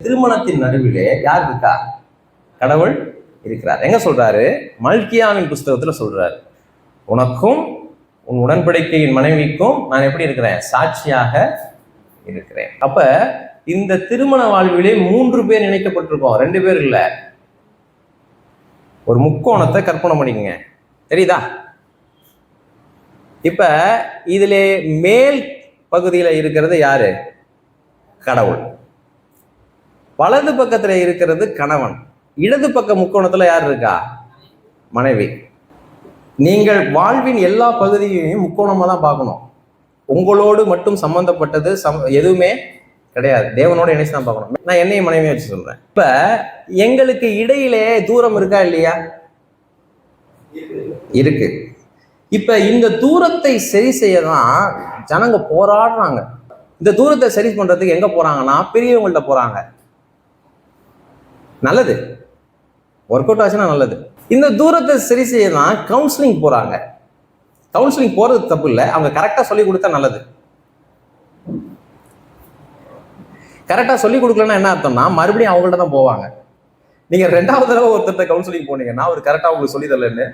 திருமணத்தின் நடுவிலே யார் இருக்கா? கடவுள் இருக்கிறார். எங்க சொல்றாரு? மல்கியாவின் புஸ்தகத்துல சொல்றாரு, உனக்கும் உன் உடன்படிக்கையின் மனைவிக்கும் நான் எப்படி இருக்கிறேன்? சாட்சியாக இருக்கிறேன். அப்ப இந்த திருமண வாழ்விலே 3 பேர் இணைக்கப்பட்டிருக்கோம், 2 பேர் இல்ல. ஒரு முக்கோணத்தை கற்பனை பண்ணிக்கங்க, தெரியுதா? இப்ப இதுல மேல் பகுதியில இருக்கிறது யாரு? கடவுள். வலது பக்கத்துல இருக்கிறது கணவன். இடது பக்க முக்கோணத்துல யார் இருக்கா? மனைவி. நீங்கள் வாழ்வின் எல்லா பகுதியையும் முக்கோணமா தான் பார்க்கணும். உங்களோடு மட்டும் சம்பந்தப்பட்டது எதுவுமே கிடையாது. தேவனோட இணைச்சு தான் பார்க்கணும். நான் என்னையும் மனைவியை வச்சு சொல்றேன். இப்ப எங்களுக்கு இடையிலே தூரம் இருக்கா இல்லையா? இருக்கு. இப்ப இந்த தூரத்தை சரி செய்யதான் ஜனங்க போராடுறாங்க. இந்த தூரத்தை சரி பண்றதுக்கு எங்க போறாங்கன்னா பெரியவங்கள்ட்ட போறாங்க. நல்லது, ஒர்க் அவுட் ஆச்சுன்னா நல்லது. இந்த தூரத்தை சரி செய்யதான் கவுன்சிலிங் போறாங்க. கவுன்சிலிங் போறது தப்பு இல்லை, அவங்க கரெக்டா சொல்லி கொடுத்தா நல்லது. கரெக்டா சொல்லி கொடுக்கலன்னா என்ன அர்த்தம்னா மறுபடியும் அவங்கள்ட்ட தான் போவாங்க. நீங்க 2வது தடவை ஒருத்தர்கிட்ட கவுன்சிலிங் போனீங்கன்னா அவர் கரெக்டா உங்களுக்கு சொல்லி தரலன்னு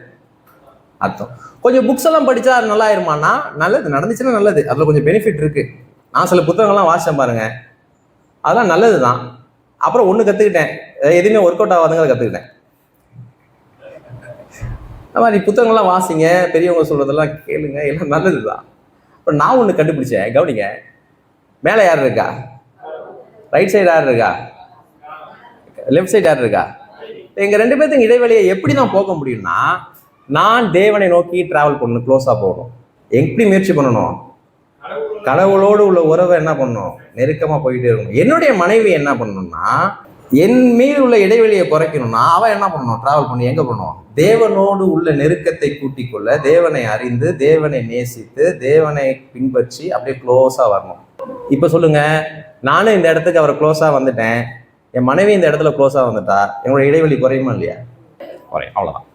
அர்த்தம். கொஞ்சம் புக்ஸ் எல்லாம் படிச்சா நல்லா ஆயிருமானா நல்லது, நடந்துச்சுன்னா நல்லது, அதுல கொஞ்சம் பெனிஃபிட் இருக்கு. நான் சில புத்தகங்கள்லாம் வாசிச்சேன் பாருங்க, அதெல்லாம் நல்லதுதான். அப்புறம் ஒண்ணு கத்துக்கிட்டேன், எதுவுமே ஒர்க் அவுட் ஆகாதுங்க கத்துக்கிட்டேன். இந்த மாதிரி புத்தகங்கள்லாம் வாசிங்க, பெரியவங்க சொல்றதெல்லாம் கேளுங்க, எல்லாம் நல்லதுதான். அப்புறம் நான் ஒண்ணு கண்டுபிடிச்சேன், கவனிங்க. மேல யார் இருக்கா? ரைட் சைடு யார் இருக்கா? லெஃப்ட் சைடு யார் இருக்கா? எங்க 2 பேர்த்துக்கு இடைவெளியை எப்படிதான் போக முடியும்னா, நான் தேவனை நோக்கி டிராவல் பண்ணணும், க்ளோஸா போகணும். எப்படி முயற்சி பண்ணணும்? கடவுளோடு உள்ள உறவை என்ன பண்ணணும்? நெருக்கமா போயிட்டே இருக்கணும். என்னுடைய மனைவி என்ன பண்ணணும்னா, என் மீது உள்ள இடைவெளியை குறைக்கணும்னா அவ என்ன பண்ணணும்? டிராவல் பண்ணி எங்க பண்ணணும்? தேவனோடு உள்ள நெருக்கத்தை கூட்டிக் கொள்ள, தேவனை அறிந்து, தேவனை நேசித்து, தேவனை பின்பற்றி அப்படியே க்ளோஸா வரணும். இப்ப சொல்லுங்க, நானும் இந்த இடத்துக்கு அவரை க்ளோஸா வந்துட்டேன், என் மனைவி இந்த இடத்துல க்ளோஸா வந்துட்டா என்னோட இடைவெளி குறையுமா இல்லையா? குறையும், அவ்வளவுதான்.